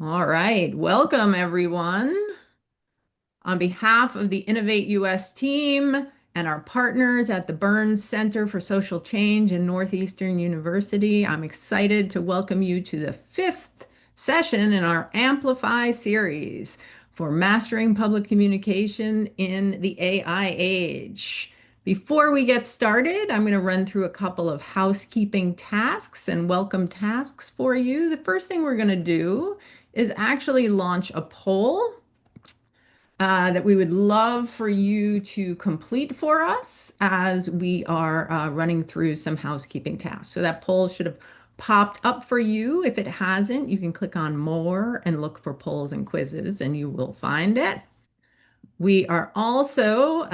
All right, welcome everyone. On behalf of the Innovate US team and our partners at the Burns Center for Social Change in Northeastern University, I'm excited to welcome you to the fifth session in our Amplify series for mastering public communication in the AI age. Before we get started, I'm going to run through a couple of housekeeping tasks and welcome tasks for you. The first thing we're going to do is actually launch a poll that we would love for you to complete for us as we are running through some housekeeping tasks. So that poll should have popped up for you. If it hasn't, you can click on more and look for polls and quizzes and you will find it. We are also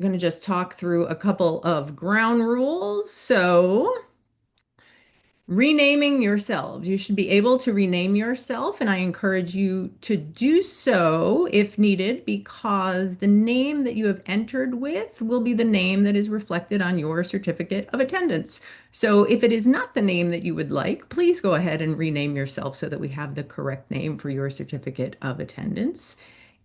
going to just talk through a couple of ground rules. So renaming yourselves. You should be able to rename yourself, and I encourage you to do so if needed, because the name that you have entered with will be the name that is reflected on your certificate of attendance. So if it is not the name that you would like, please go ahead and rename yourself so that we have the correct name for your certificate of attendance.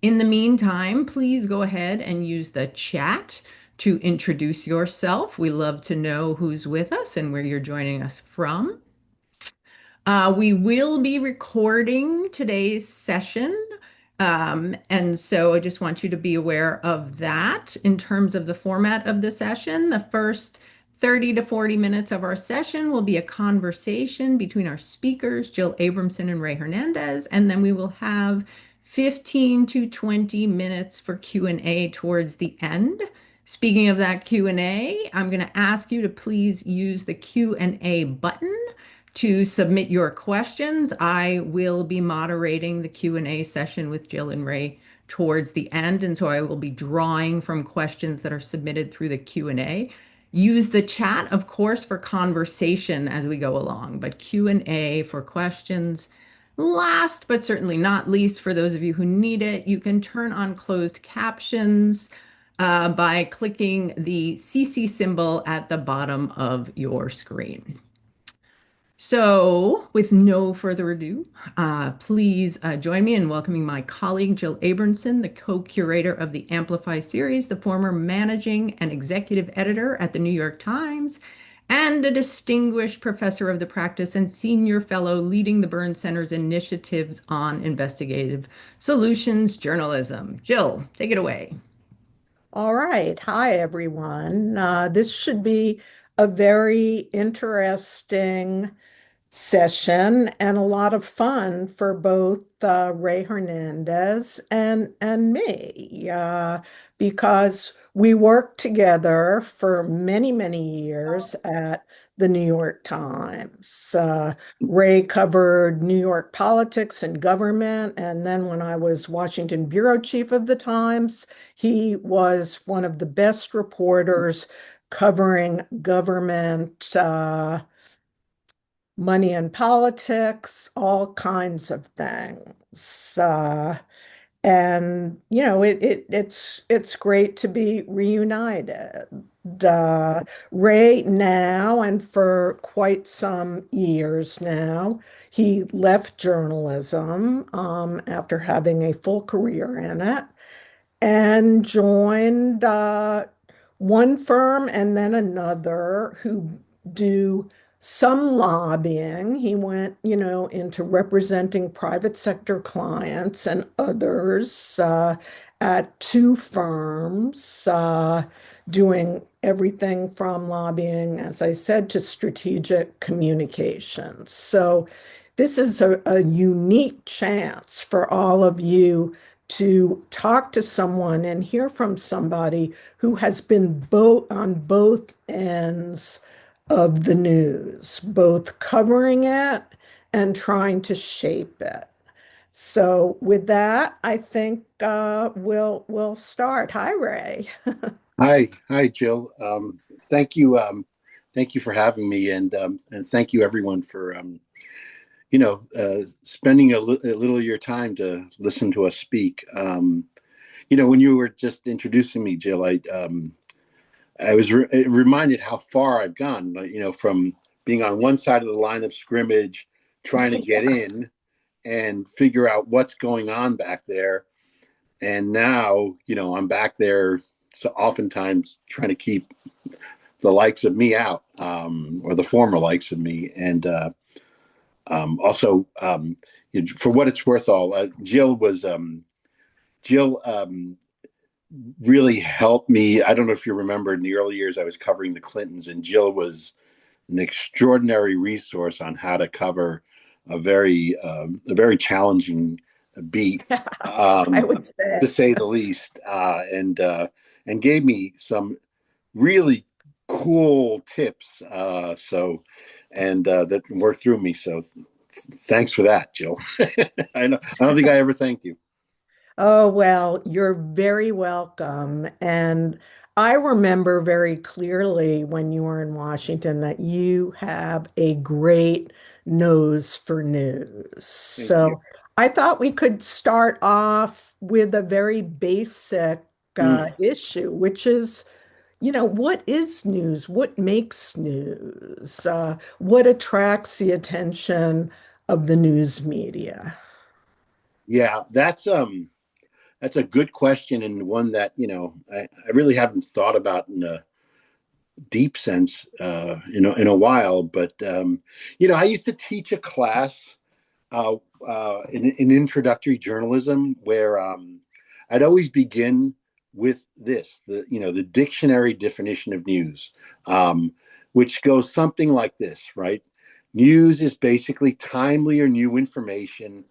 In the meantime, please go ahead and use the chat to introduce yourself. We love to know who's with us and where you're joining us from. We will be recording today's session. And so I just want you to be aware of that. In terms of the format of the session, the first 30 to 40 minutes of our session will be a conversation between our speakers, Jill Abramson and Ray Hernandez, and then we will have 15 to 20 minutes for Q&A towards the end. Speaking of that Q&A, I'm going to ask you to please use the Q&A button to submit your questions. I will be moderating the Q&A session with Jill and Ray towards the end, and so I will be drawing from questions that are submitted through the Q&A. Use the chat, of course, for conversation as we go along, but Q&A for questions. Last but certainly not least, for those of you who need it, you can turn on closed captions by clicking the CC symbol at the bottom of your screen. So, with no further ado, please join me in welcoming my colleague, Jill Abramson, the co-curator of the Amplify series, the former managing and executive editor at the New York Times, and a distinguished professor of the practice and senior fellow leading the Burns Center's initiatives on investigative solutions journalism. Jill, take it away. All right. Hi, everyone. This should be a very interesting session and a lot of fun for both Ray Hernandez and me because we worked together for many, many years at the New York Times. Ray covered New York politics and government, and then when I was Washington bureau chief of the Times, he was one of the best reporters covering government. Money and politics, all kinds of things. And it's great to be reunited. Ray now, and for quite some years now, he left journalism after having a full career in it and joined one firm and then another who do some lobbying. He went, into representing private sector clients and others at two firms, doing everything from lobbying, as I said, to strategic communications. So this is a unique chance for all of you to talk to someone and hear from somebody who has been both on both ends of the news, both covering it and trying to shape it. So with that, I think we'll start. Hi, Ray. Hi, Jill. Thank you for having me, and thank you everyone for spending a little of your time to listen to us speak. When you were just introducing me, Jill, I was reminded how far I've gone. From being on one side of the line of scrimmage, trying to get in, and figure out what's going on back there. And now, I'm back there, so oftentimes trying to keep the likes of me out, or the former likes of me. And also, for what it's worth, Jill really helped me. I don't know if you remember, in the early years I was covering the Clintons, and Jill was an extraordinary resource on how to cover a very challenging beat, I um, would say. to say the least, and gave me some really cool tips. That worked through me. So thanks for that, Jill. I don't think I ever thanked you. Oh, well, you're very welcome. And I remember very clearly when you were in Washington that you have a great nose for news. Thank you. So I thought we could start off with a very basic Mm. issue, which is, what is news? What makes news? What attracts the attention of the news media? Yeah, that's a good question, and one that I really haven't thought about in a deep sense, in a while. But I used to teach a class, uh, in introductory journalism, where I'd always begin with the dictionary definition of news, which goes something like this, right? News is basically timely or new information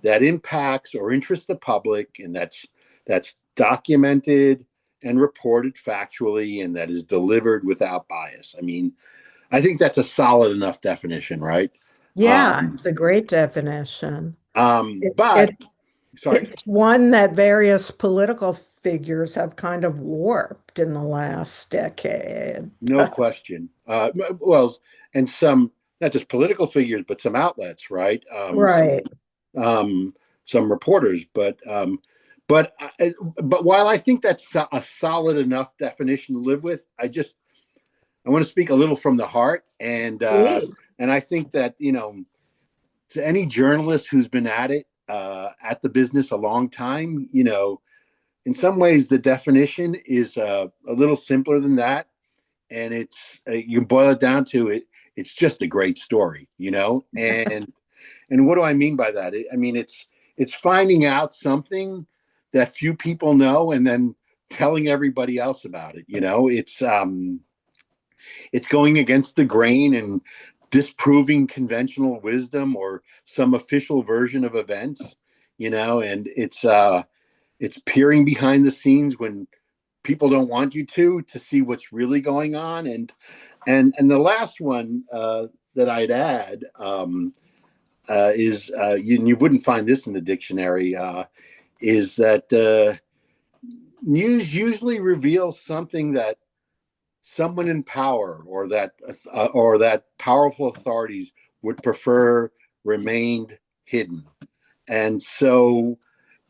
that impacts or interests the public, and that's documented and reported factually, and that is delivered without bias. I mean, I think that's a solid enough definition, right? Yeah, Um, it's a great definition. It, but it sorry, it's one that various political figures have kind of warped in the last decade. no question. Well, and some, not just political figures, but some outlets, right? Right. Um, some reporters, but but while I think that's a solid enough definition to live with, I want to speak a little from the heart, Please. and I think that to any journalist who's been at the business a long time, in some ways the definition is a little simpler than that, and you boil it down to it. It's just a great story, and what do I mean by that? I mean it's finding out something that few people know, and then telling everybody else about it. It's going against the grain and disproving conventional wisdom or some official version of events, and it's peering behind the scenes when people don't want you to see what's really going on. And the last one, that I'd add, is you wouldn't find this in the dictionary, is that news usually reveals something that someone in power, or that powerful authorities would prefer remained hidden. And so,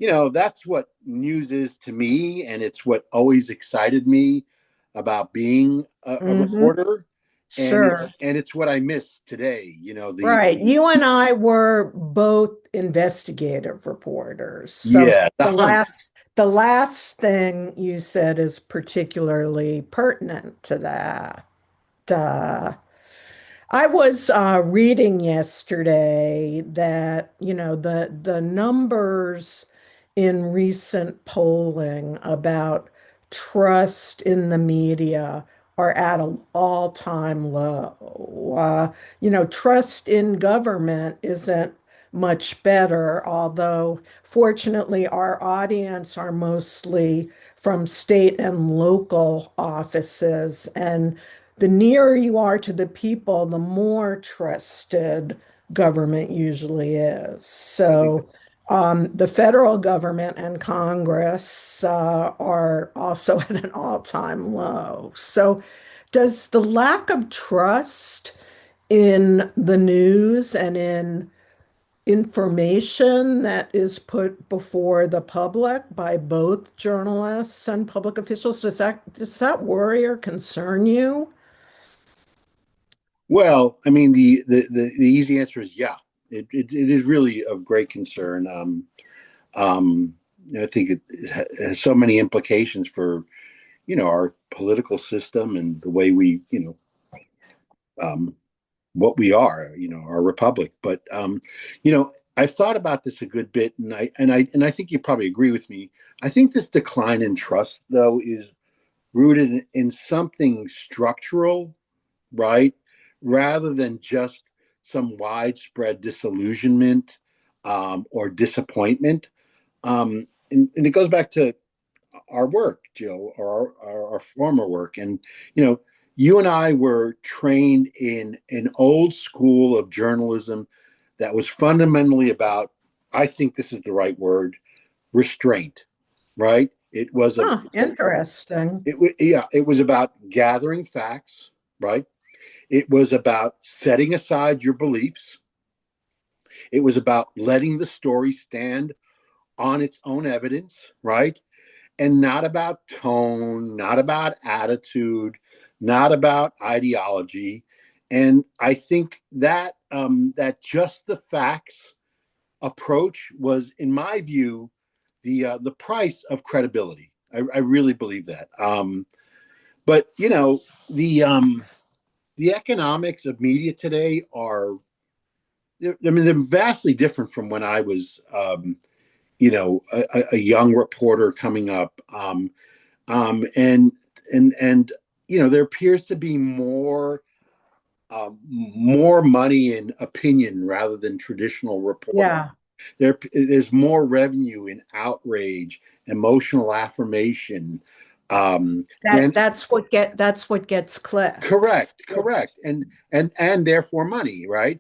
that's what news is to me, and it's what always excited me about being a Hmm. reporter, and it's Sure. and it's what I miss today. The Right. You and I were both investigative reporters. So Yeah, the the hunt. last thing you said is particularly pertinent to that. Uh, I was reading yesterday that, the numbers in recent polling about trust in the media are at an all-time low. Trust in government isn't much better, although fortunately our audience are mostly from state and local offices, and the nearer you are to the people, the more trusted government usually is. I think So, the federal government and Congress are also at an all-time low. So, does the lack of trust in the news and in information that is put before the public by both journalists and public officials, does that worry or concern you? Well, I mean, the easy answer is yeah. it is really of great concern. Um, I think it has so many implications for our political system and the way we um, what we are, our republic. But I've thought about this a good bit, and I think you probably agree with me. I think this decline in trust, though, is rooted in something structural, right? Rather than just some widespread disillusionment or disappointment. And it goes back to our work, Jill, or our former work. And, you and I were trained in an old school of journalism that was fundamentally about, I think this is the right word, restraint, right? Huh, interesting. It was about gathering facts, right? It was about setting aside your beliefs. It was about letting the story stand on its own evidence, right? And not about tone, not about attitude, not about ideology. And I think that that just the facts approach was, in my view, the price of credibility. I really believe that. But the economics of media today are, I mean, they're vastly different from when I was, a young reporter coming up. And and there appears to be more money in opinion rather than traditional reporting. Yeah, There's more revenue in outrage, emotional affirmation, than that's what gets clicks. correct, and therefore money, right?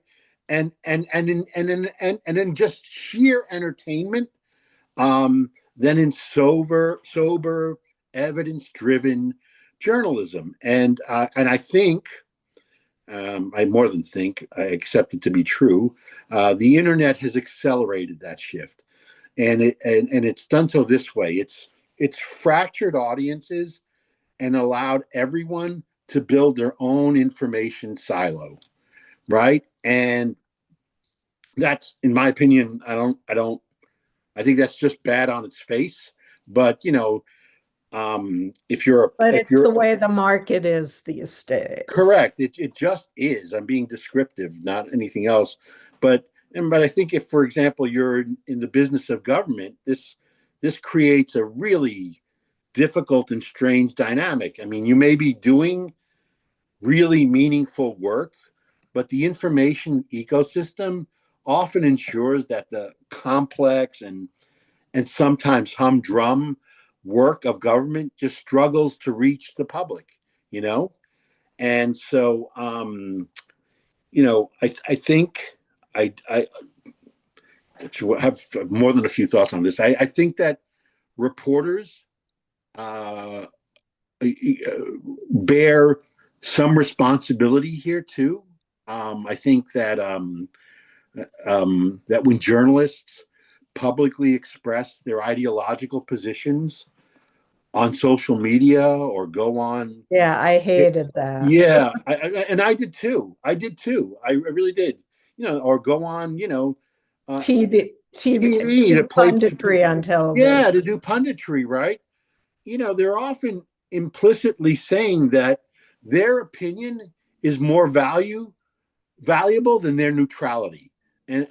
And in just sheer entertainment, than in sober, evidence-driven journalism. And I think, I more than think, I accept it to be true. The internet has accelerated that shift, and it's done so this way. It's fractured audiences and allowed everyone to build their own information silo, right? And that's, in my opinion, I think that's just bad on its face. But But if it's the you're way the market is these days. correct, it just is. I'm being descriptive, not anything else. But I think if, for example, you're in the business of government, this creates a really difficult and strange dynamic. I mean, you may be doing really meaningful work, but the information ecosystem often ensures that the complex and sometimes humdrum work of government just struggles to reach the public, you know? And so, I think I have more than a few thoughts on this. I think that reporters uh, bear some responsibility here too. I think that when journalists publicly express their ideological positions on social media or go on, Yeah, I hated that. yeah, and I did too. I really did. Or go on, uh, TV, TV to do play, punditry on yeah, television. to do punditry, right? They're often implicitly saying that their opinion is more valuable than their neutrality. And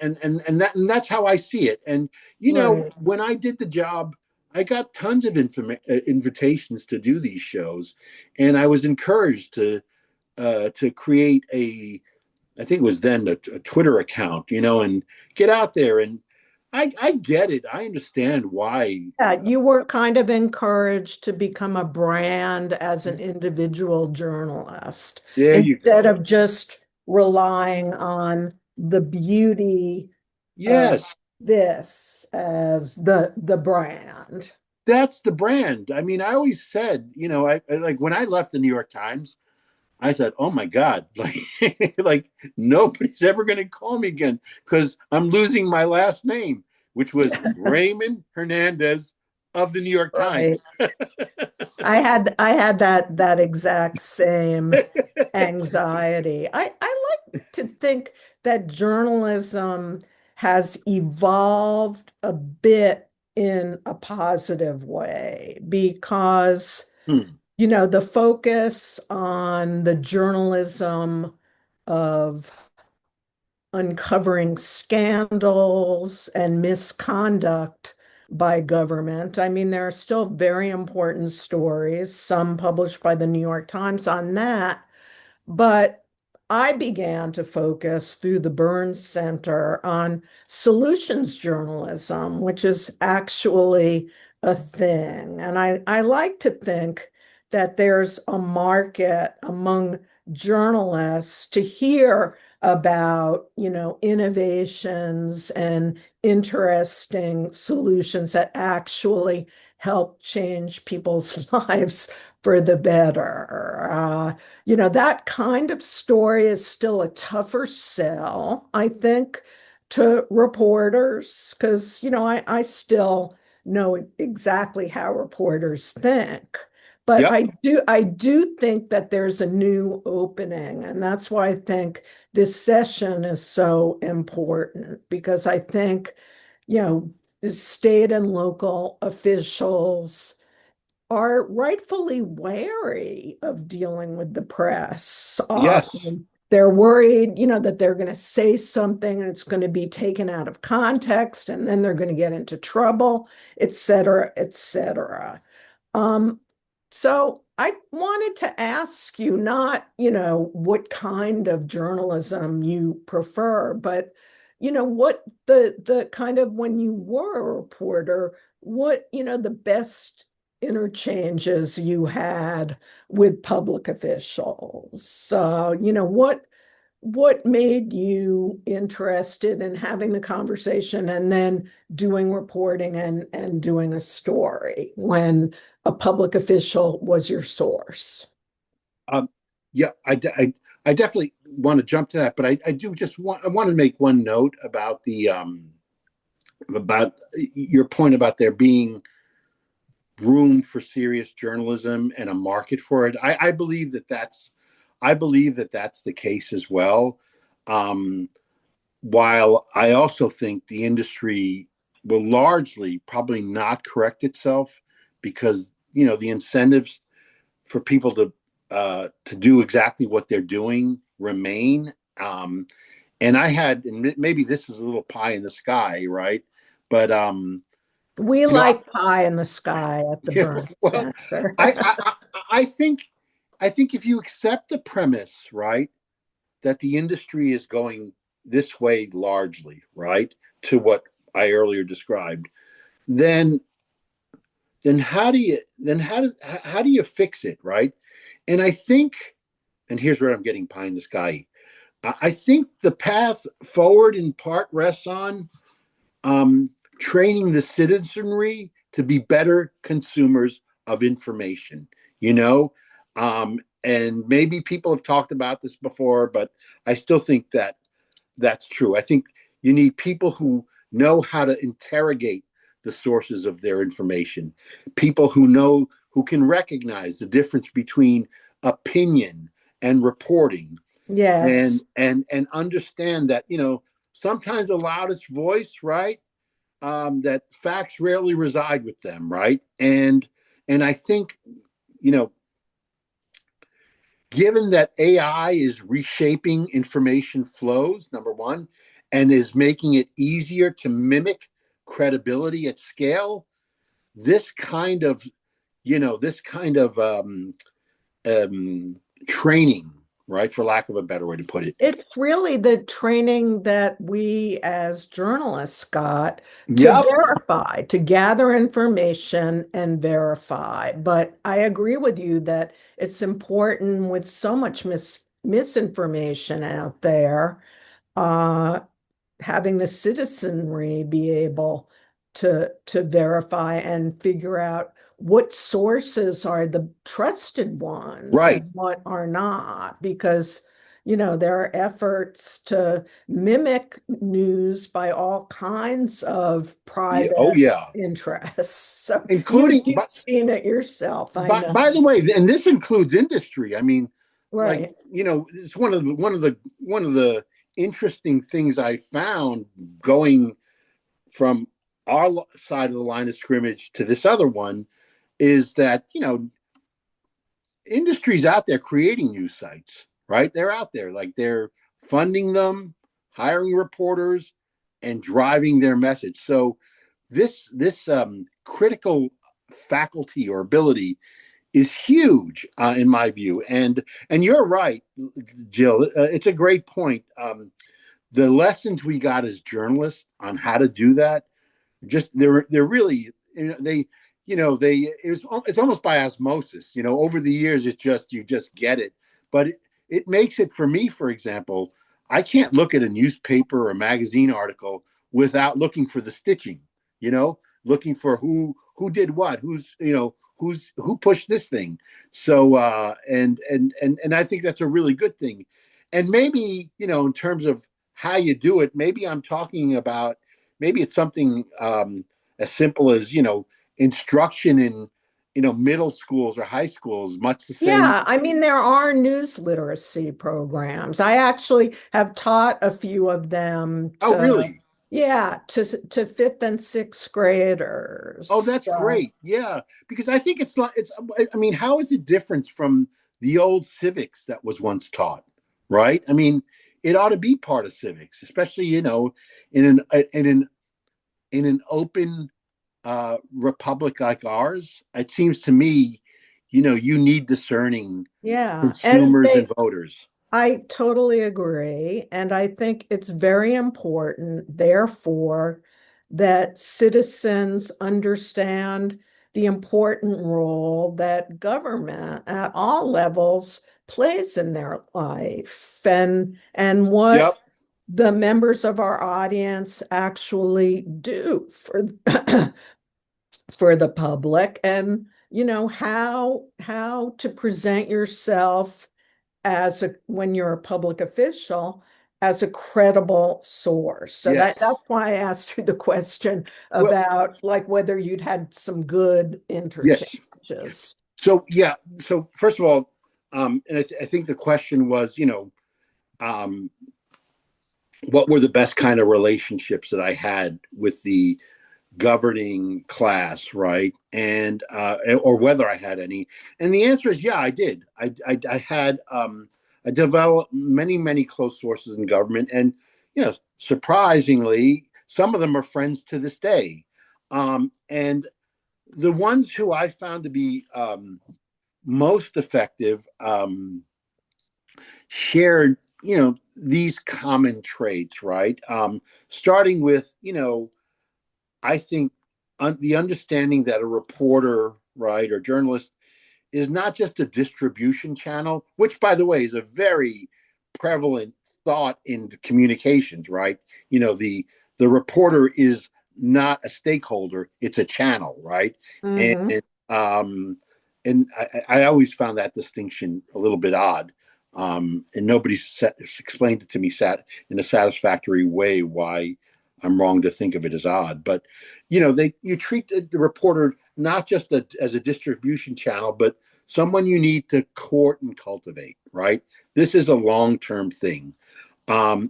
that's how I see it. And Right. when I did the job, I got tons of invitations to do these shows, and I was encouraged to create I think it was then a Twitter account, and get out there. And I get it. I understand why. Yeah, you were kind of encouraged to become a brand as an individual journalist There you instead go. of just relying on the beauty of Yes, this as the brand. that's the brand. I mean, I always said, I like when I left the New York Times, I thought, oh my God, like nobody's ever going to call me again because I'm losing my last name, which was Raymond Hernandez of the New York Right. Times. I had that exact same anxiety. I like to think that journalism has evolved a bit in a positive way because, Hmm. the focus on the journalism of uncovering scandals and misconduct by government. I mean, there are still very important stories, some published by the New York Times on that, but I began to focus through the Burns Center on solutions journalism, which is actually a thing. And I like to think that there's a market among journalists to hear about, innovations and interesting solutions that actually help change people's lives for the better. That kind of story is still a tougher sell, I think, to reporters, because, I still know exactly how reporters think. But Yep. I do think that there's a new opening, and that's why I think this session is so important because I think, state and local officials are rightfully wary of dealing with the press. Yes. They're worried, that they're going to say something and it's going to be taken out of context and then they're going to get into trouble, et cetera, et cetera. Um, so I wanted to ask you not, what kind of journalism you prefer, but what the kind of when you were a reporter, what, the best interchanges you had with public officials. So, what made you interested in having the conversation and then doing reporting and doing a story when a public official was your source? Um, yeah, I definitely want to jump to that, but I do just want I want to make one note about the about your point about there being room for serious journalism and a market for it. I believe that that's the case as well. Um, while I also think the industry will largely probably not correct itself because the incentives for people to do exactly what they're doing remain. And I had, and maybe this is a little pie in the sky, right? But We you know, like pie in the sky at the yeah, Burn well, Center. I, I I think if you accept the premise, right, that the industry is going this way largely, right, to what I earlier described, then how do you fix it, right? And I think, and here's where I'm getting pie in the sky. I think the path forward in part rests on um, training the citizenry to be better consumers of information. You know, and maybe people have talked about this before, but I still think that that's true. I think you need people who know how to interrogate the sources of their information, people who can recognize the difference between opinion and reporting, Yes. and understand that sometimes the loudest voice, right, that facts rarely reside with them, right, and I think you know given that AI is reshaping information flows, number one, and is making it easier to mimic credibility at scale, this kind of, this kind of um, training, right, for lack of a better way to put it. It's really the training that we as journalists got to Yep. verify, to gather information and verify. But I agree with you that it's important with so much misinformation out there. Uh, Having the citizenry be able to verify and figure out what sources are the trusted ones Right. and what are not, because there are efforts to mimic news by all kinds of Yeah. private Oh, yeah. interests. So Including, you've seen it yourself, I know. by the way, and this includes industry. I mean, like, Right. it's one of the interesting things I found going from our side of the line of scrimmage to this other one is that industries out there creating news sites, right? They're out there, like they're funding them, hiring reporters, and driving their message. So this critical faculty or ability is huge in my view. And you're right, Jill. It's a great point. The lessons we got as journalists on how to do that, just they're really, they it's almost by osmosis. Over the years, it's just you just get it. But it makes it, for me, for example, I can't look at a newspaper or magazine article without looking for the stitching. Looking for who did what, who pushed this thing. So and I think that's a really good thing. And maybe, in terms of how you do it, maybe I'm talking about, maybe it's something as simple as, instruction in, middle schools or high schools, much the same. Yeah, I mean, there are news literacy programs. I actually have taught a few of them Oh, to, really? yeah, to fifth and sixth Oh, graders. that's great. Yeah, because I think it's not. It's. I mean, how is it different from the old civics that was once taught? Right. I mean, it ought to be part of civics, especially, in an open republic like ours. It seems to me, you need discerning Yeah, and consumers and voters. I totally agree. And I think it's very important, therefore, that citizens understand the important role that government at all levels plays in their life and what Yep. the members of our audience actually do for the public and how to present yourself as a when you're a public official as a credible source. So Yes. that's why I asked you the question Well. about like whether you'd had some good Yes. interchanges. So yeah. So first of all, and I think the question was, um, what were the best kind of relationships that I had with the governing class, right? And or whether I had any. And the answer is, yeah, I did. I had I developed many close sources in government, and surprisingly, some of them are friends to this day. And the ones who I found to be most effective shared, these common traits, right? Starting with, I think the understanding that a reporter, right, or journalist is not just a distribution channel, which, by the way, is a very prevalent thought in communications, right? The reporter is not a stakeholder; it's a channel, right? And Hmm. um, I always found that distinction a little bit odd, and nobody explained it to me in a satisfactory way why I'm wrong to think of it as odd. But you treat the reporter not just as a distribution channel, but someone you need to court and cultivate, right? This is a long-term thing. And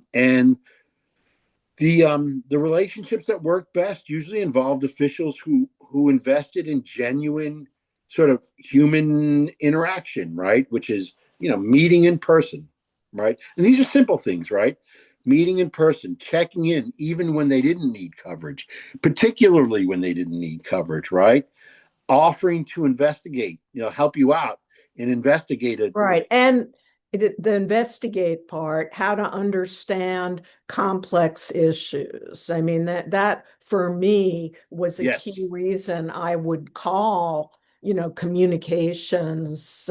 the relationships that work best usually involved officials who invested in genuine sort of human interaction, right? Which is, meeting in person, right? And these are simple things, right? Meeting in person, checking in even when they didn't need coverage, particularly when they didn't need coverage, right? Offering to investigate, help you out and investigate it. Right. And the investigate part, how to understand complex issues. I mean, that for me was a key Yes. reason I would call, communications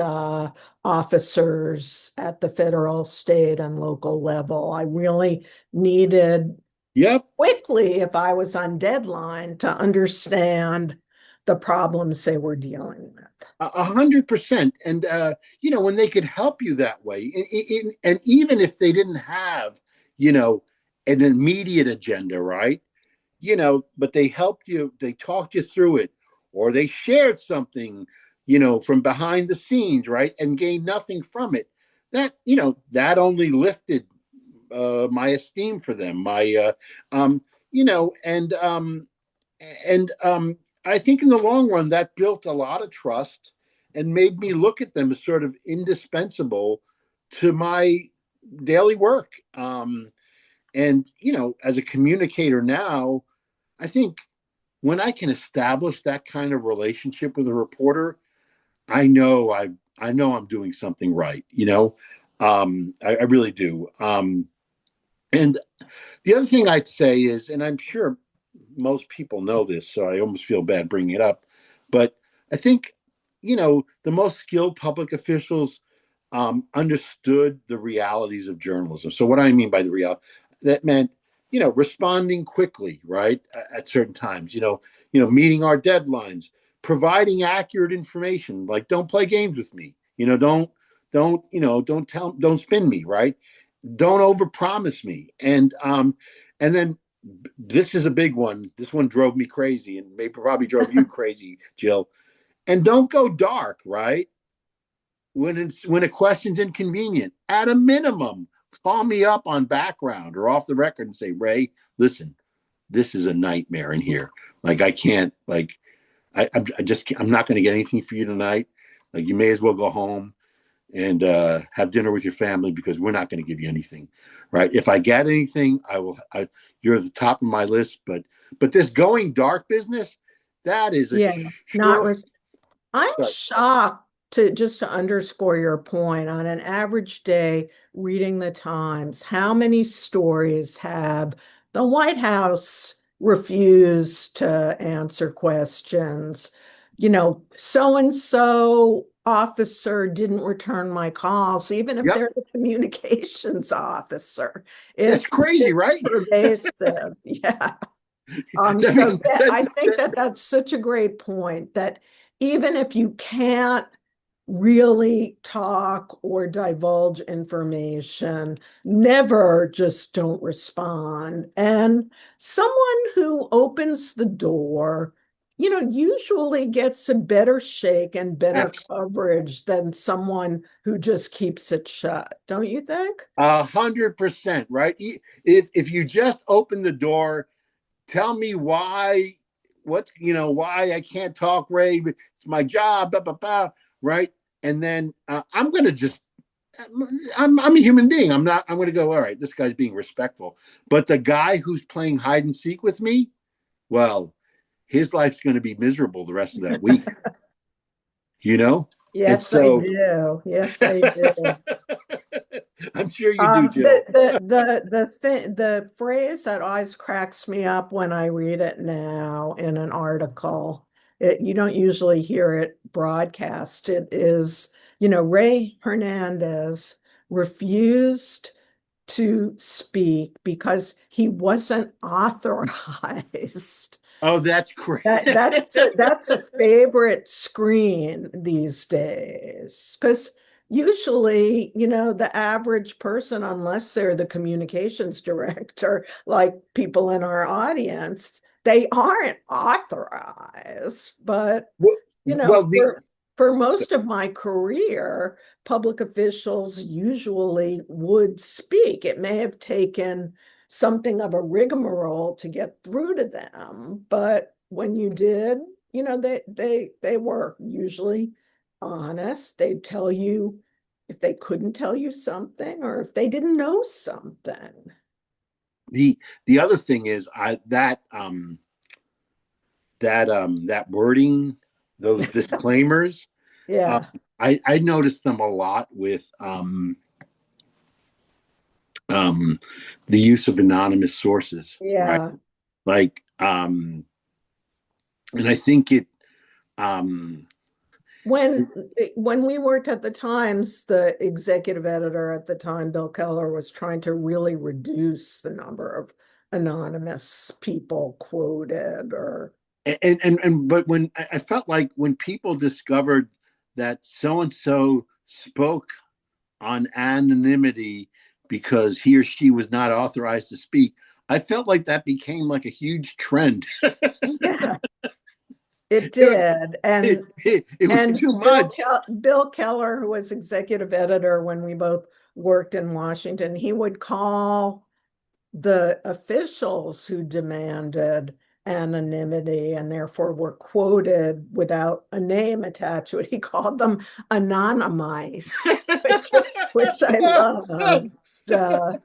officers at the federal, state, and local level. I really needed Yep. quickly, if I was on deadline, to understand the problems they were dealing with. 100%. And when they could help you that way, and even if they didn't have, you know, an immediate agenda, right? But they helped you, they talked you through it, or they shared something, from behind the scenes, right? And gained nothing from it. that, that only lifted my esteem for them, my you know and I think in the long run that built a lot of trust and made me look at them as sort of indispensable to my daily work. And as a communicator now, I think when I can establish that kind of relationship with a reporter, I know I'm doing something right. I really do. And the other thing I'd say is, and I'm sure most people know this, so I almost feel bad bringing it up, but I think, the most skilled public officials understood the realities of journalism. So what do I mean by the reality? That meant, responding quickly, right, at certain times, meeting our deadlines, providing accurate information, like don't play games with me, don't spin me, right? Don't overpromise me. And then this is a big one. This one drove me crazy, and maybe probably drove you crazy, Jill. And don't go dark, right? When a question's inconvenient, at a minimum, call me up on background or off the record and say, Ray, listen, this is a nightmare in here. Like I can't, like I'm not going to get anything for you tonight. Like you may as well go home and have dinner with your family because we're not going to give you anything, right? If I get anything, I will. You're at the top of my list, but this going dark business, that is a Yeah, not sure. I'm Sorry. shocked to just to underscore your point on an average day reading the Times, how many stories have the White House refused to answer questions? So and so officer didn't return my calls, even if Yep, they're the communications officer. that's crazy, It's right? pervasive. Yeah. I So mean, I think that that's such a great point that even if you can't really talk or divulge information, never just don't respond. And someone who opens the door, usually gets a better shake and better coverage than someone who just keeps it shut. Don't you think? 100%, right? If you just open the door, tell me why, why I can't talk, Ray. It's my job, blah, blah, blah, right? And then I'm going to just, I'm a human being. I'm going to go, all right, this guy's being respectful. But the guy who's playing hide and seek with me, well, his life's going to be miserable the rest of that week, you know? And Yes, I so do. Yes, I do. I'm sure you do, Jill. The phrase that always cracks me up when I read it now in an article, you don't usually hear it broadcast. It is, Ray Hernandez refused to speak because he wasn't authorized. Oh, that's great. That's a favorite screen these days because usually, the average person, unless they're the communications director, like people in our audience, they aren't authorized. But well, you well, know, for for most of my career, public officials usually would speak. It may have taken something of a rigmarole to get through to them, but when you did, they were usually honest. They'd tell you if they couldn't tell you something or if they didn't know something. the other thing is that wording, those disclaimers, uh, Yeah, I noticed them a lot with um, the use of anonymous sources, right? yeah. Like, and I think um, When when we worked at the Times, the executive editor at the time, Bill Keller, was trying to really reduce the number of anonymous people quoted or but when I felt like when people discovered that so and so spoke on anonymity because he or she was not authorized to speak, I felt like that became like a huge trend. yeah, It It, did. it was And too much. Bill Keller, who was executive editor when we both worked in Washington, he would call the officials who demanded anonymity and therefore were quoted without a name attached to it. He called them anonymice, which I loved. Uh,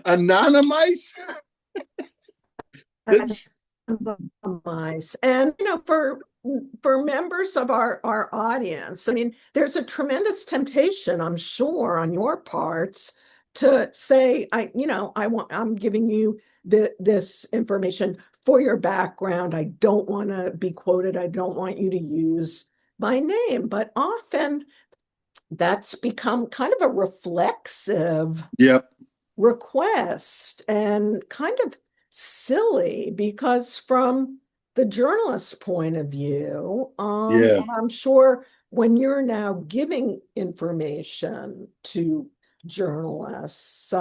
Anonymize? That's Anonymize. And for members of our audience, I mean, there's a tremendous temptation, I'm sure, on your parts to say, I'm giving you this information for your background. I don't want to be quoted. I don't want you to use my name. But often that's become kind of a reflexive yep. request and kind of silly because from the journalist's point of view, Yeah. and I'm sure when you're now giving information to journalists,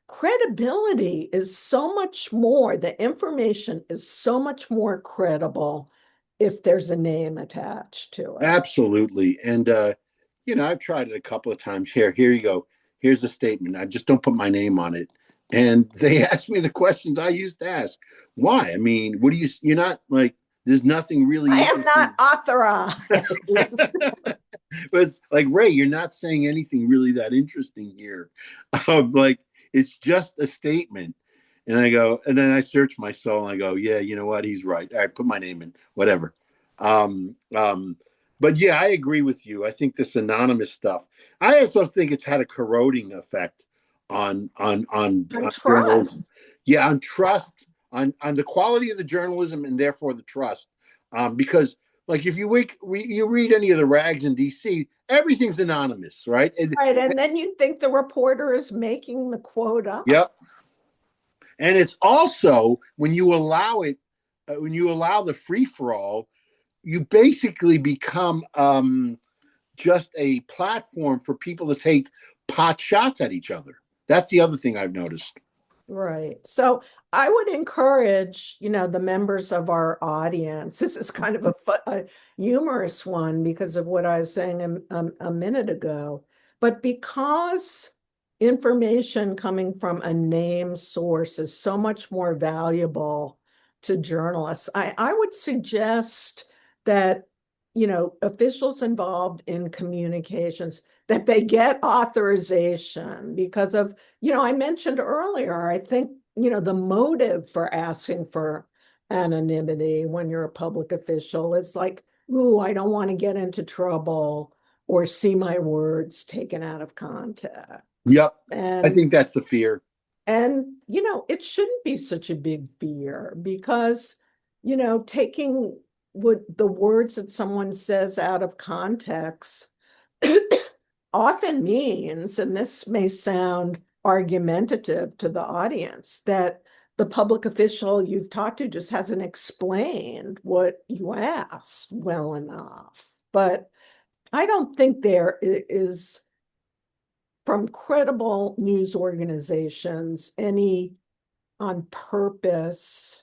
credibility is so much more, the information is so much more credible if there's a name attached to it. Absolutely. And I've tried it a couple of times. Here you go. Here's the statement. I just don't put my name on it. And they ask me the questions I used to ask. Why? I mean, what do you're not like, there's nothing really I am not interesting. authorized. But it's like, Ray, you're not saying anything really that interesting here. Like, it's just a statement. And I go, and then I search my soul and I go, yeah, you know what? He's right. I put my name in, whatever. Um, um, but yeah, I agree with you. I think this anonymous stuff. I also think it's had a corroding effect And on journalism. trust. Yeah, on trust, on the quality of the journalism, and therefore the trust. Because like if you read any of the rags in DC, everything's anonymous, right? Right. And then you think the reporter is making the quote up. Yep. And it's also when you allow it, when you allow the free for all, you basically become just a platform for people to take pot shots at each other. That's the other thing I've noticed. Right. So I would encourage, the members of our audience. This is kind of a humorous one because of what I was saying a minute ago. But because information coming from a named source is so much more valuable to journalists, I would suggest that, officials involved in communications, that they get authorization because of I mentioned earlier, I think, the motive for asking for anonymity when you're a public official is like, ooh, I don't want to get into trouble or see my words taken out of context. Yep. I think that's the fear. It shouldn't be such a big fear because, taking the words that someone says out of context often means, and this may sound argumentative to the audience, that the public official you've talked to just hasn't explained what you asked well enough. But I don't think there is, from credible news organizations, any on purpose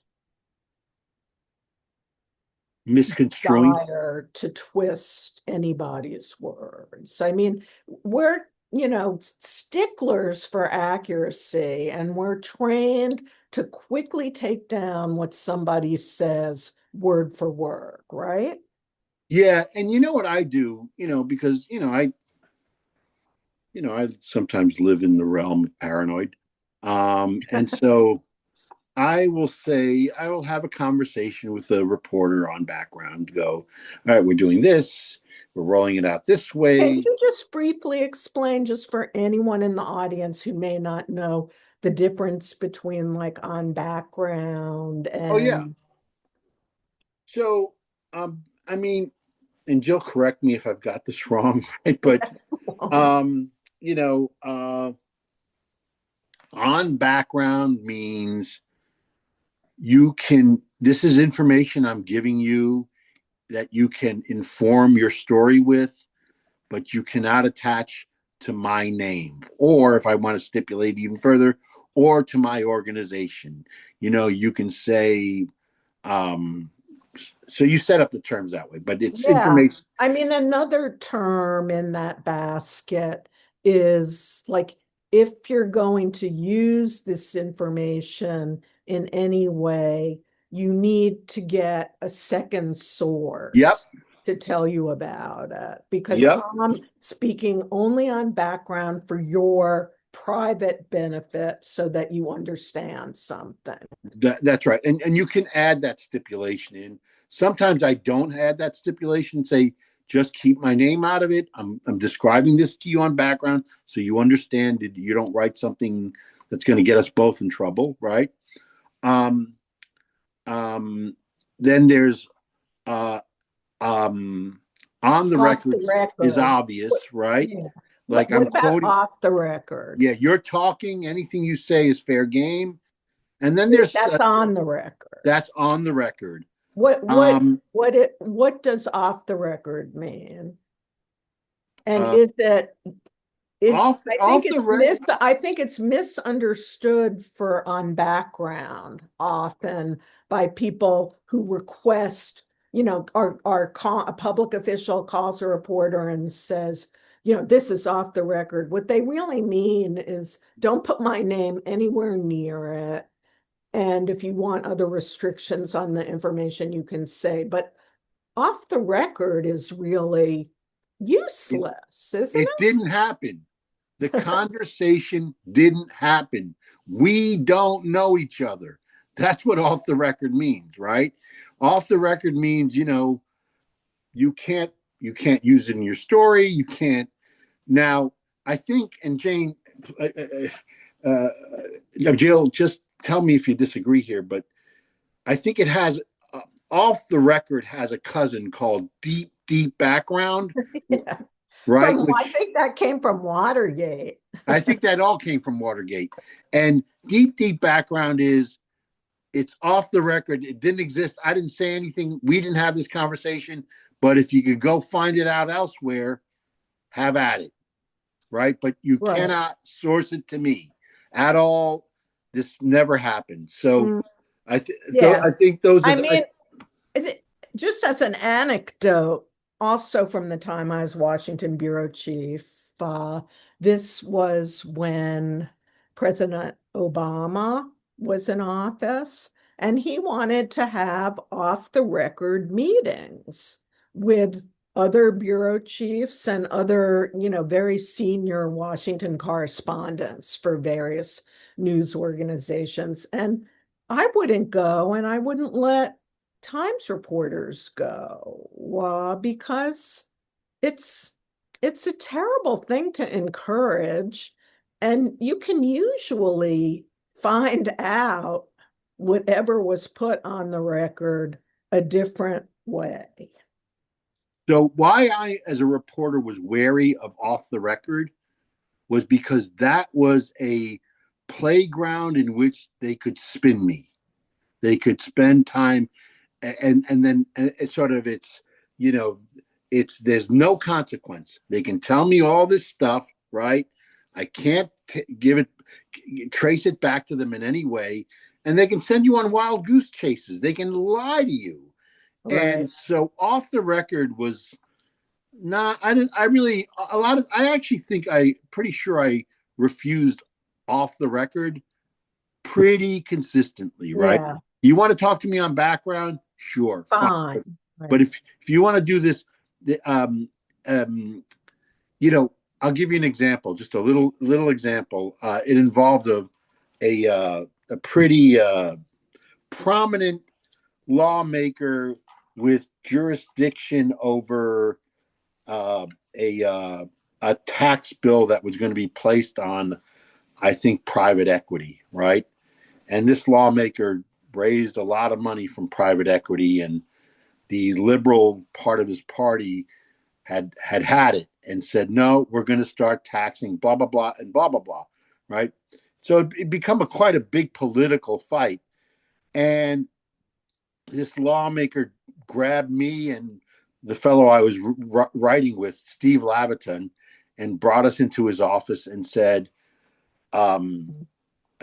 Misconstruing. desire to twist anybody's words. I mean, we're, sticklers for accuracy, and we're trained to quickly take down what somebody says word for word, right? Yeah, and you know what I do, because I sometimes live in the realm of paranoid. And so I will have a conversation with a reporter on background, go, all right, we're doing this, we're rolling it out this Can way. you just briefly explain, just for anyone in the audience who may not know, the difference between like on background Oh yeah. and So I mean, and Jill, correct me if I've got this wrong, right? But um, you know, on background means this is information I'm giving you that you can inform your story with, but you cannot attach to my name. Or if I want to stipulate even further, or to my organization. You can say, um, So you set up the terms that way, but it's Yeah. information. I mean, another term in that basket is like if you're going to use this information in any way, you need to get a second Yep. source to tell you about it because Yep. I'm speaking only on background for your private benefit so that you understand something. That's right. And you can add that stipulation in. Sometimes I don't add that stipulation, say, just keep my name out of it. I'm describing this to you on background so you understand that you don't write something that's going to get us both in trouble, right? Um, um, then there's uh, um, on the Off the record is record. obvious, right? Yeah. Like What I'm about quoting, off the record? yeah, you're talking, anything you say is fair game. And then there's That's on the record. that's on the record. What what Um, what does off the record mean? And uh, is it is off the record. I think it's misunderstood for on background often by people who request, a public official calls a reporter and says, this is off the record. What they really mean is don't put my name anywhere near it. And if you want other restrictions on the information, you can say, but off the record is really It, useless, isn't it didn't happen. The it? conversation didn't happen. We don't know each other. That's what off the record means, right? Off the record means, you can't you can't use it in your story. You can't. Now, I think, and Jane, uh, uh, Jill, just tell me if you disagree here, but I think it has off the record has a cousin called deep, deep background, Yeah. right? I Which think that came from Watergate. I think that all came from Watergate. And deep, deep background is it's off the record. It didn't exist. I didn't say anything. We didn't have this conversation. But if you could go find it out elsewhere, have at it, right? But you Right. cannot source it to me at all. This never happened. So Mm, so yeah. I think those are I the, mean, just as an anecdote, also from the time I was Washington bureau chief, this was when President Obama was in office, and he wanted to have off the record meetings with other bureau chiefs and other, very senior Washington correspondents for various news organizations. And I wouldn't go and I wouldn't let Times reporters go because it's it's a terrible thing to encourage, and you can usually find out whatever was put on the record a different way. so why I as a reporter was wary of off the record was because that was a playground in which they could spin me. They could spend time and then it's sort of you know it's there's no consequence. They can tell me all this stuff, right? I can't give it trace it back to them in any way, and they can send you on wild goose chases. They can lie to you. Right. And so off the record was not I didn't I really a lot of I actually think I pretty sure I refused off the record pretty consistently, right? Yeah. You want to talk to me on background? Sure, fine. Fine. But Right. if you want to do this, um, you know, I'll give you an example, just a little example. It involved a pretty prominent lawmaker with jurisdiction over uh, a uh, a tax bill that was going to be placed on, I think, private equity, right? And this lawmaker raised a lot of money from private equity, and the liberal part of his party had it and said, no, we're going to start taxing blah blah blah and blah blah blah, right? So it become quite a big political fight, and this lawmaker grabbed me and the fellow I was writing with, Steve Labaton, and brought us into his office and said,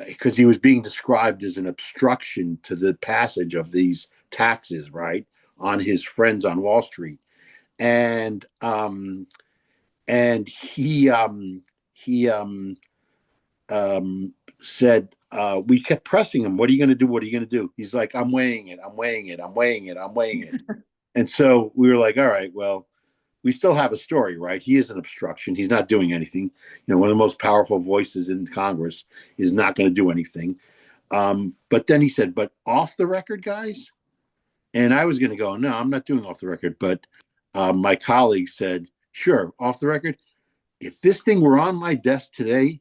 because he was being described as an obstruction to the passage of these taxes, right? on his friends on Wall Street, and he said, we kept pressing him. What are you going to do? What are you going to do? He's like, I'm weighing it. I'm weighing it. I'm weighing it. I'm weighing it. And so we were like, all right, well, we still have a story, right? He is an obstruction. He's not doing anything. One of the most powerful voices in Congress is not going to do anything. But then he said, but off the record, guys. And I was going to go, no, I'm not doing off the record. But my colleague said, sure, off the record. If this thing were on my desk today,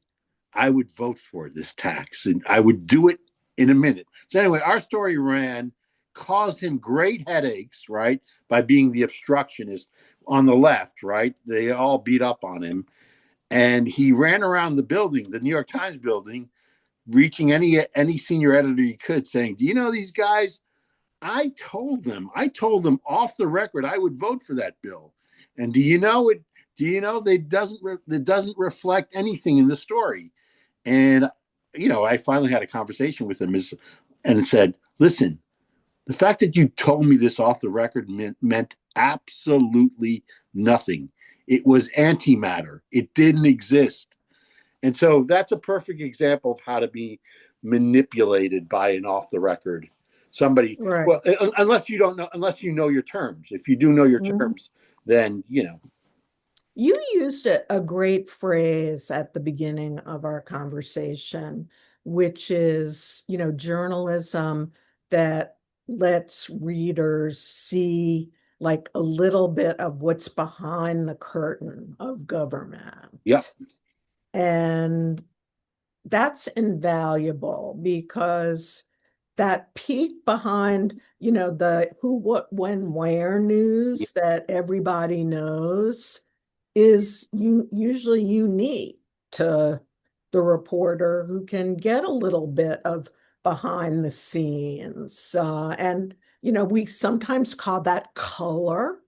I would vote for this tax and I would do it in a minute. So anyway, our story ran, caused him great headaches, right? By being the obstructionist on the left, right? They all beat up on him. And he ran around the building, the New York Times building, reaching any senior editor he could, saying, do you know these guys? I told them off the record I would vote for that bill. And do you know it? Do you know it doesn't reflect anything in the story? And I finally had a conversation with him and said, listen, the fact that you told me this off the record meant absolutely nothing. It was antimatter. It didn't exist. And so that's a perfect example of how to be manipulated by an off the record somebody. Right. Well, unless you know your terms. If you do know your Mhm. terms, then You used a great phrase at the beginning of our conversation, which is, journalism that lets readers see like a little bit of what's behind the curtain of yeah, government. And that's invaluable because that peek behind, the who, what, when, where yeah, news that everybody knows is usually unique to the reporter who can get a little bit of behind the scenes. And, we sometimes call that color.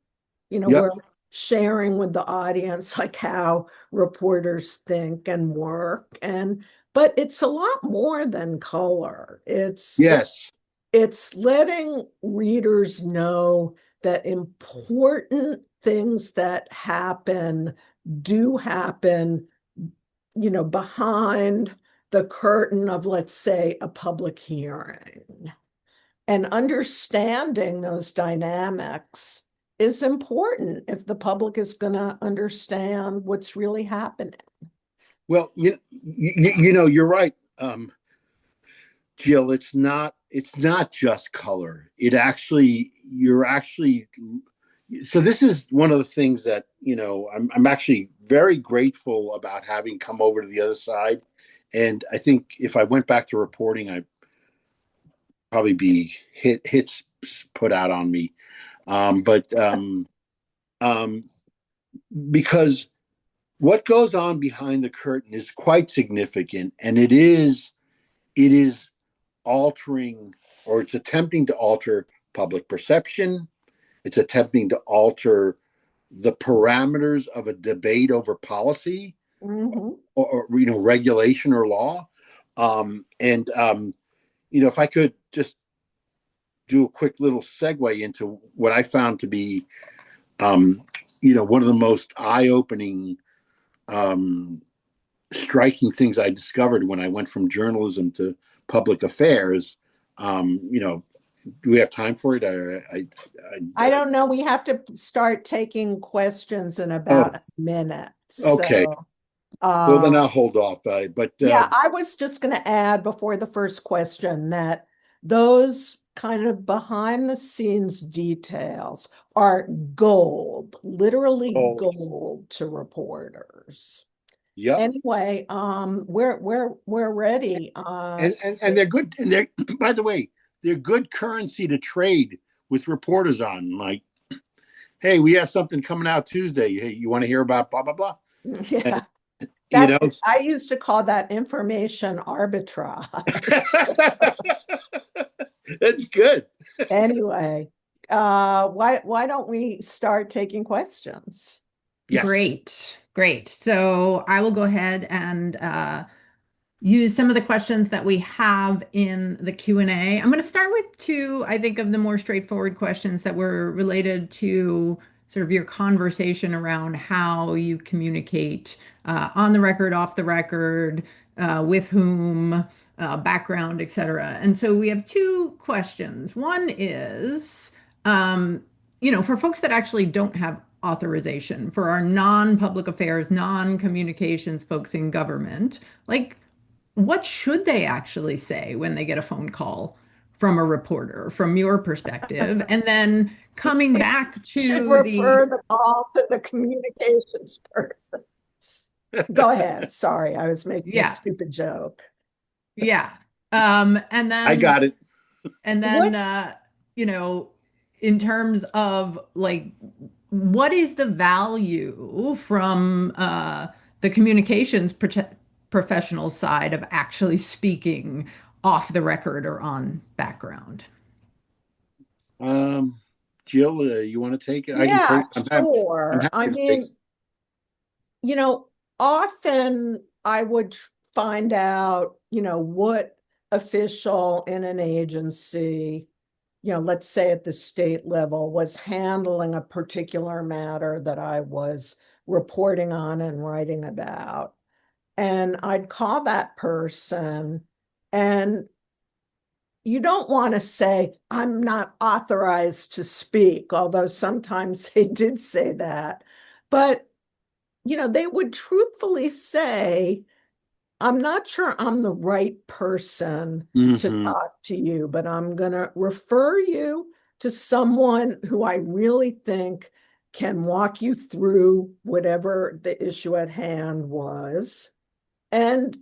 yep, We're sharing with the audience like how reporters think and work. But it's a lot more than color. yes. It's letting readers know that important things that do happen, behind the curtain of, let's say, a public hearing. And understanding those dynamics is important if the public is going to understand what's really happening. Well, you're right, Jill. It's not just color. You're actually. So this is one of the things that I'm actually very grateful about having come over to the other side. And I think if I went back to reporting, I'd probably be hits put out on me. But um, because what goes on behind the curtain is quite significant, and it is altering, or it's attempting to alter public perception. It's attempting to alter the parameters of a debate over policy, Mhm. or regulation or law. And if I could just do a quick little segue into what I found to be, one of the most eye-opening, um, striking things I discovered when I went from journalism to public affairs. Do we have time for it? I don't know. We have to start taking questions in Oh, about a minute. okay. So, Well, then uh, I'll hold off. But yeah, I was just going to add before the first question that those kind of behind the scenes details are gold, literally oh, gold to reporters. yep. Anyway, we're ready. And they're good. And they're by the way, they're good currency to trade with reporters on. Like, hey, we have something coming out Tuesday. Hey, you want to hear about blah blah blah? And, Yeah, you that know, I used to call that information arbitrage. that's good. Anyway, why don't we start taking questions? Yes. Great, great. So I will go ahead and use some of the questions that we have in the Q&A. I'm going to start with two, I think, of the more straightforward questions that were related to sort of your conversation around how you communicate on the record, off the record, with whom, background, etc. And so we have two questions. One is, for folks that actually don't have authorization, for our non-public affairs, non-communications folks in government, like what should they actually say when they get a phone call from a reporter, from your perspective? And then coming back Should to the, refer the call to the communications person. Go ahead. Sorry, I was making a yeah, stupid joke. yeah. And I then, got it. and then, What? uh, you know, in terms of like, what is the value from the professional side of actually speaking off the record or on background? Um, Jill, you want to take it? I can Yeah, take. I'm sure. happy I to take. mean, you know, often I would find out, what official in an agency, let's say at the state level, was handling a particular matter that I was reporting on and writing about. And I'd call that person, and you don't want to say, I'm not authorized to speak, although sometimes they did say that. But they would truthfully say, I'm not sure I'm the right person to Hmm. talk to you, but I'm going to refer you to someone who I really think can walk you through whatever the issue at hand was. And,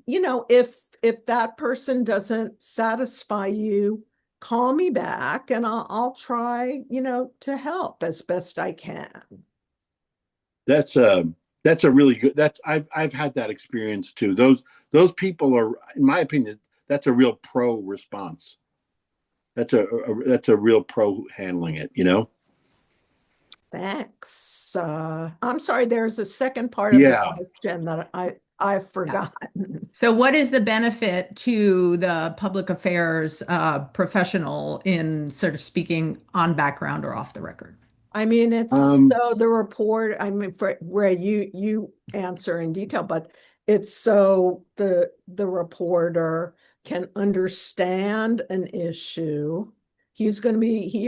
if that person doesn't satisfy you, call me back and I'll try, to help as best I can. That's a that's a really good. That's I've had that experience too. Those people are, in my opinion, that's a real pro response. That's a real pro handling it. Thanks. I'm sorry, there's a second part of the Yeah. question that I've Yeah. forgotten. So, what is the benefit to the public affairs professional in sort of speaking on background or off the record? I mean, it's Um. so the report, I mean, for where you answer in detail, but it's so the reporter can understand an issue. He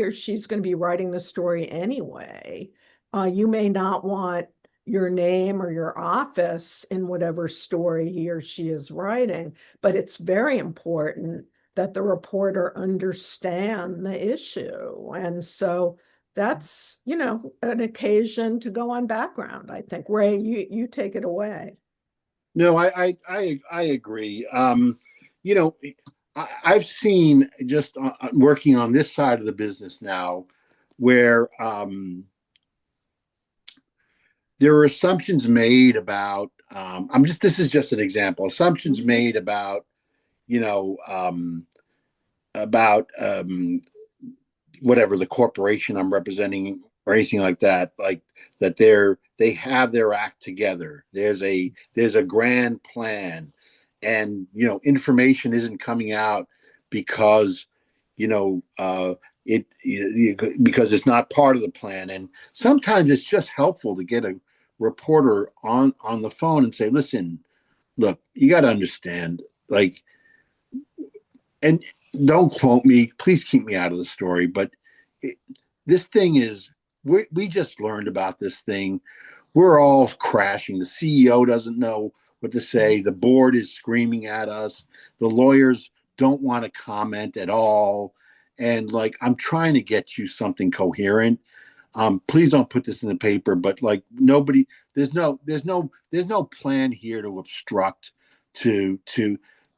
or she's going to be writing the story anyway. You may not want your name or your office in whatever story he or she is writing, but it's very important that the reporter understand the issue. And so that's, an occasion to go on background, I think. Ray, you take it away. No, I agree. You know, I've seen just working on this side of the business now, where there are assumptions made about. I'm just This is just an example. Assumptions Mhm. made about you know about whatever the corporation I'm representing or anything like that, like that they have their act together. There's a grand plan, and information isn't coming out because you know because it's not part of the plan. And sometimes it's just helpful to get a reporter on the phone and say, listen, look, you got to understand, like, and don't quote me, please keep me out of the story, but it, this thing is, we just learned about this thing. We're all crashing. The CEO doesn't know what to say. The board is screaming at us. The lawyers don't want to comment at all. And like, I'm trying to get you something coherent. Please don't put this in the paper, but like nobody, there's no plan here to obstruct, to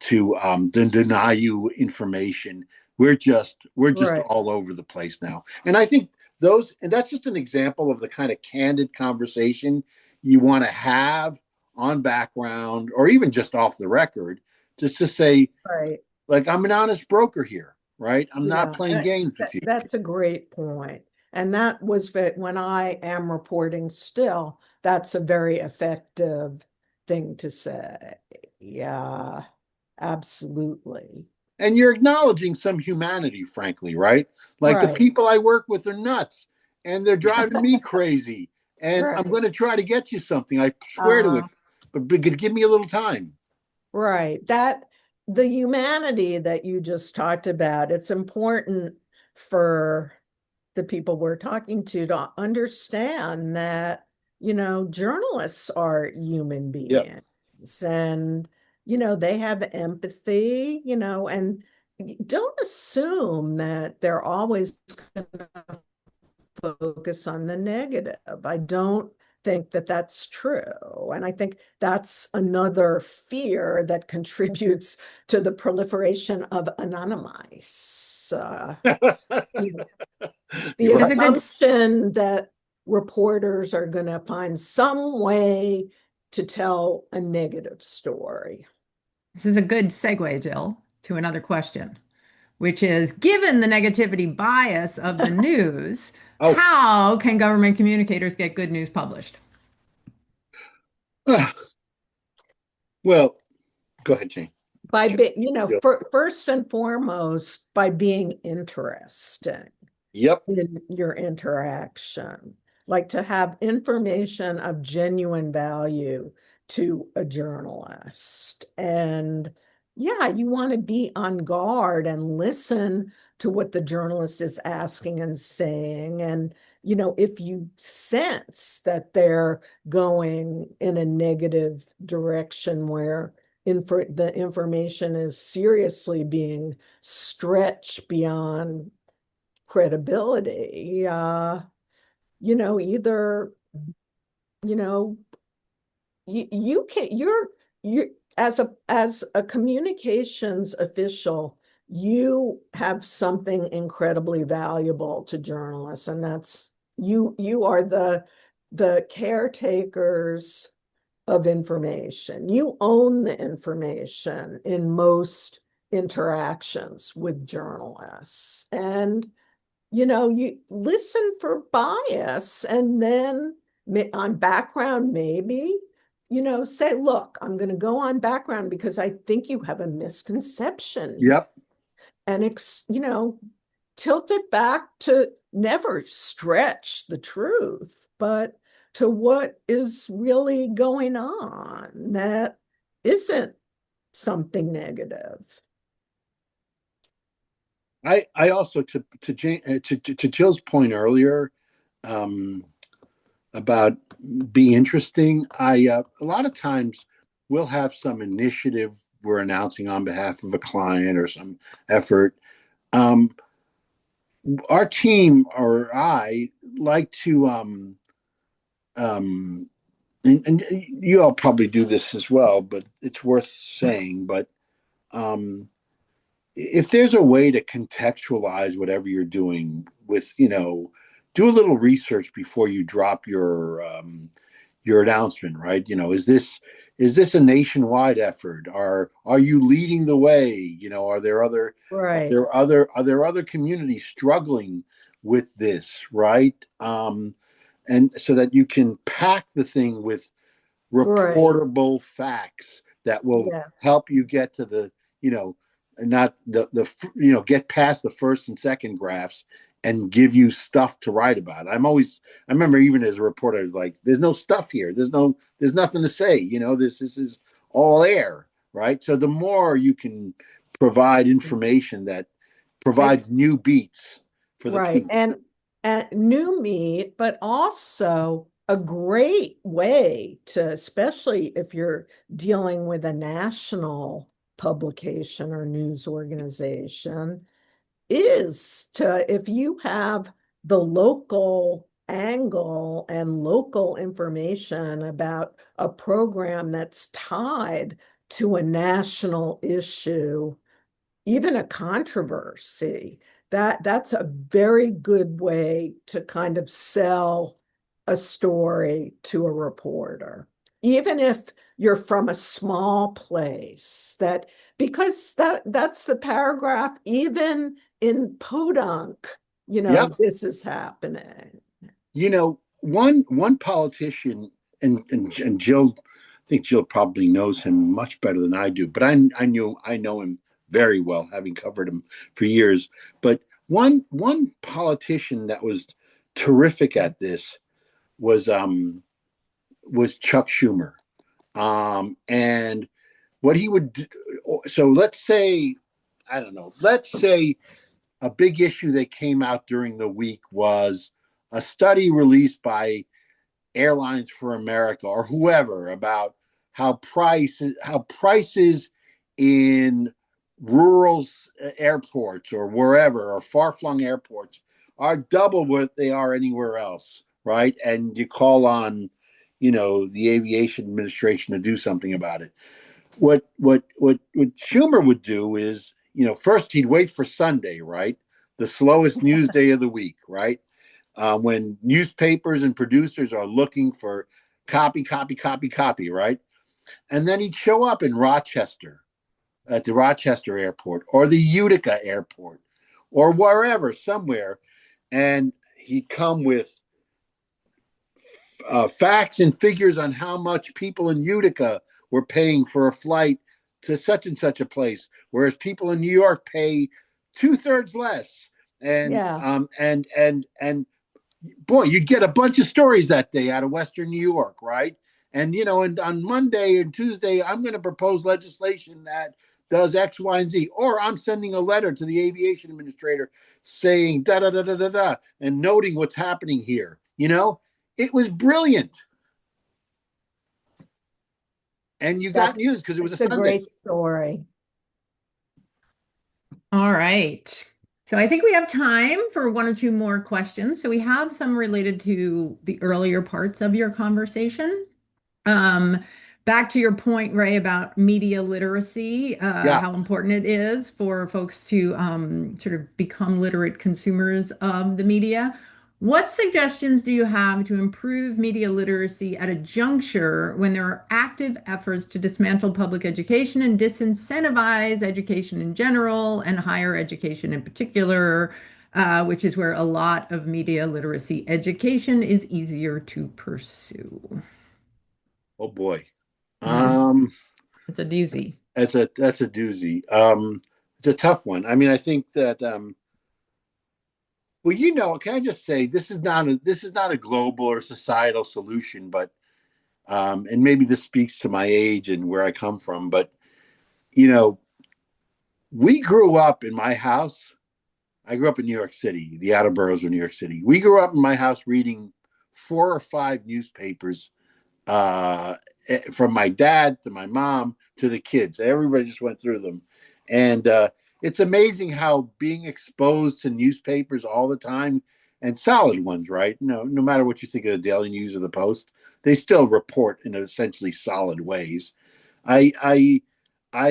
deny you information. We're just Right. all over the place now. And I think and that's just an example of the kind of candid conversation you want to have on background or even just off the record, just to say, Right. like, I'm an honest broker here, right? I'm not Yeah. playing games with you. That's a great point. And that was when I am reporting still, that's a very effective thing to say. Yeah. Absolutely. And you're acknowledging some humanity, frankly, right? Like the Right. people I work with are nuts and they're driving me crazy. And I'm Right. going to try to get you something. I swear to Uh, it. But give me a little time. right. That the humanity that you just talked about, it's important for the people we're talking to understand that, journalists are human Yep. beings and, they have empathy, and don't assume that they're always going to focus on the negative. I don't think that that's true. And I think that's another fear that contributes to the proliferation of anonymize. You know, the You're This is right. a good assumption that reporters are going to find some way to tell a negative story. this is a good segue, Jill, to another question, which is given the negativity bias of the news, Oh, how can government communicators get good news published? well, go ahead, Jane. By Yep. first and foremost, by being interesting Yep. in your interaction, like to have information of genuine value to a journalist. And yeah, you want to be on guard and listen to what the journalist is asking and saying. And, if you sense that they're going in a negative direction where the information is seriously being stretched beyond credibility, either, you know, you can you as a communications official, you have something incredibly valuable to journalists, and that's you are the caretakers of information. You own the information in most interactions with journalists. And you listen for bias and then on background, maybe, say, look, I'm going to go on background because I think you have a misconception here. Yep. And, tilt it back to never stretch the truth, but to what is really going on that isn't something negative. I also to Jane to Jill's point earlier, um, about be interesting. I a lot of times we'll have some initiative we're announcing on behalf of a client or some effort. Um, our team or I like to um, and you all probably do this as well, but it's worth saying. But um, if there's a way to contextualize whatever you're doing with, do a little research before you drop your announcement, right? Is this a nationwide effort? Are you leading the way? Are there other Right, communities struggling with this, right? And so that you can pack the thing with right. reportable facts that will Yeah, help you get to the, you know, not the get past the first and second graphs and give you stuff to write about. I remember even as a reporter, like, there's no stuff here. There's nothing to say. This is all air, right? So the more you can provide information that I provide new beats for the right. piece. And new meat, but also a great way to, especially if you're dealing with a national publication or news organization, is to, if you have the local angle and local information about a program that's tied to a national issue, even a controversy, that's a very good way to kind of sell a story to a reporter, even if you're from a small place, that because that's the paragraph, even in podunk, Yep. this is happening. One politician, and Jill, I think Jill probably knows him much better than I do, but I know him very well, having covered him for years. But one politician that was terrific at this was was Chuck Schumer. And what he would do, so let's say, I don't know, let's say a big issue that came out during the week was a study released by Airlines for America or whoever about how prices in rural airports or wherever or far-flung airports are double what they are anywhere else, right? And you call on, the aviation administration to do something about it. What Schumer would do is, first he'd wait for Sunday, right? The slowest news day of the week, right? When newspapers and producers are looking for copy, right? And then he'd show up in Rochester at the Rochester airport or the Utica airport or wherever, somewhere. And he'd come with facts and figures on how much people in Utica were paying for a flight to such and such a place, whereas people in New York pay two-thirds less. And Yeah, boy, you'd get a bunch of stories that day out of Western New York, right? And and on Monday and Tuesday, I'm going to propose legislation that does X, Y, and Z, or I'm sending a letter to the aviation administrator saying da da da da da da and noting what's happening here. It was brilliant, and you got that's news because it was a it's a Sunday. great story. All right. So I think we have time for one or two more questions. So we have some related to the earlier parts of your conversation. Um, Back to your point, Ray, about media literacy, Yeah. how important it is for folks to sort of become literate consumers of the media. What suggestions do you have to improve media literacy at a juncture when there are active efforts to dismantle public education and disincentivize education in general and higher education in particular, which is where a lot of media literacy education is easier to pursue? Oh boy. Mm, Um, it's a doozy. that's a doozy. It's a tough one. I mean, I think that well, can I just say this is not a global or societal solution, but and maybe this speaks to my age and where I come from, but you know, we grew up in my house. I grew up in New York City, the outer boroughs of New York City. We grew up in my house reading four or five newspapers, uh, from my dad to my mom to the kids. Everybody just went through them, and it's amazing how being exposed to newspapers all the time and solid ones, right? No matter what you think of the Daily News or the Post, they still report in essentially solid ways. I I I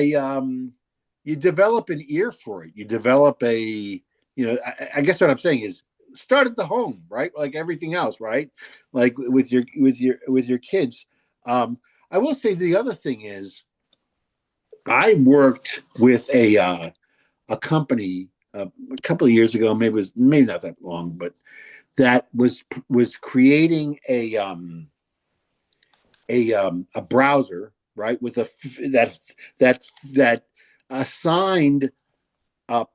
you develop an ear for it. You develop I guess what I'm saying is start at the home, right? Like everything else, right? Like with your kids. I will say the other thing is I worked with a company a couple of years ago, maybe not that long, but that was creating a browser, right, with that assigned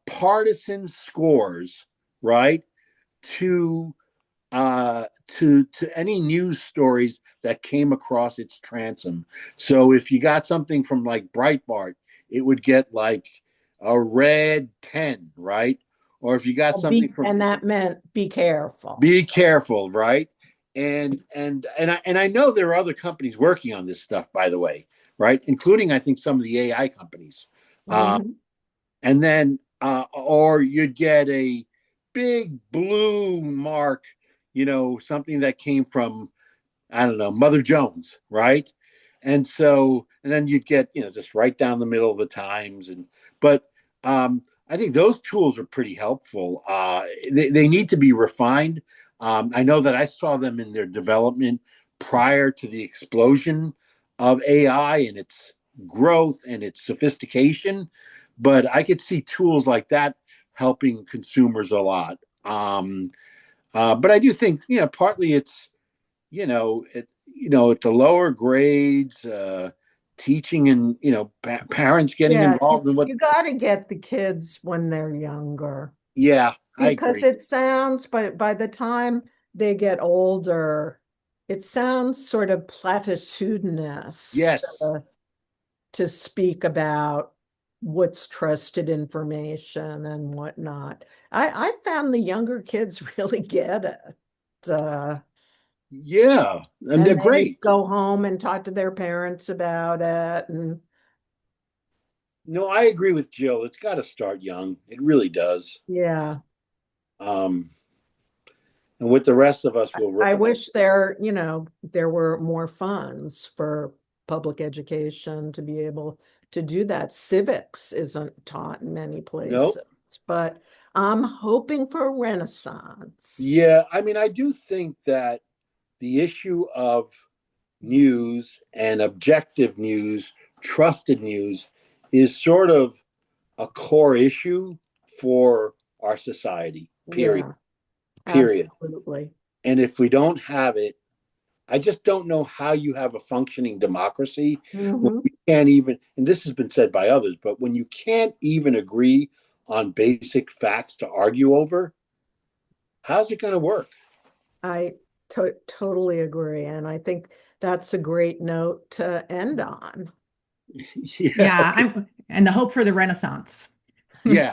partisan scores, right, to to any news stories that came across its transom. So if you got something from like Breitbart, it would get like a red 10, right? Or if you got something from And that meant be careful. Be Careful, right? And I know there are other companies working on this stuff, by the way, right? Including I think some of the AI companies. Uh, Mhm. and then or you'd get a big blue mark, something that came from, I don't know, Mother Jones, right? And then you'd get, just right down the middle of the Times. But I think those tools are pretty helpful. They need to be refined. I know that I saw them in their development prior to the explosion of AI and its growth and its sophistication, but I could see tools like that helping consumers a lot. But I do think, partly it's, at the lower grades, teaching and, parents getting Yeah, involved in what, you got to get the kids when they're younger yeah, I because agree. it sounds, by the time they get older, it sounds sort of platitudinous Yes. to speak about what's trusted information and whatnot. I found the younger kids really get it. Yeah. And they're And they great. go home and talk to their parents about it. And No, I agree with Jill. It's got to start young. It really does. yeah, Um, and with the rest of us, we'll I rip them up. wish there were more funds for public education to be able to do that. Civics isn't taught in many Nope. places, but I'm hoping for a renaissance. Yeah. I mean, I do think that the issue of news and objective news, trusted news, is sort of a core issue for our society, period. Yeah, Period. absolutely. And if we don't have it, I just don't know how you have a functioning democracy when Hmm. we can't even, and this has been said by others, but when you can't even agree on basic facts to argue over, how's it going to work? I totally agree. And I think that's a great note to end on. Yeah. Yeah, Okay. and the hope for the Renaissance. Yeah.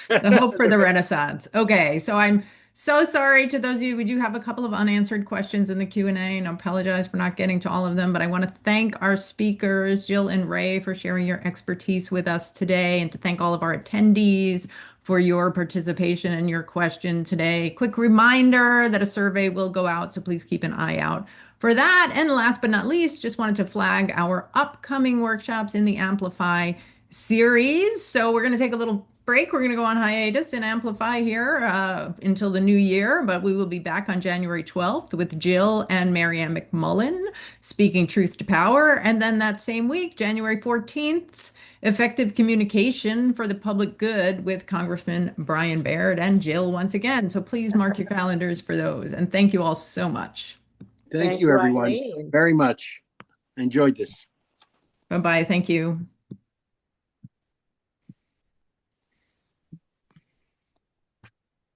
The hope for the Renaissance. Okay, so I'm so sorry to those of you. We do have a couple of unanswered questions in the Q&A, and I apologize for not getting to all of them, but I want to thank our speakers, Jill and Ray, for sharing your expertise with us today, and to thank all of our attendees for your participation and your question today. Quick reminder that a survey will go out, so please keep an eye out for that. And last but not least, just wanted to flag our upcoming workshops in the Amplify series. So we're going to take a little break. We're going to go on hiatus and Amplify here until the new year, but we will be back on January 12th with Jill and Marianne McMullen speaking truth to power. And then that same week, January 14th, effective communication for the public good with Congressman Brian Baird and Jill once again. So please mark your calendars for those. And thank you all so much. Thank Thank you, you, everyone, Eileen. very much. I enjoyed this. Bye bye. Thank you.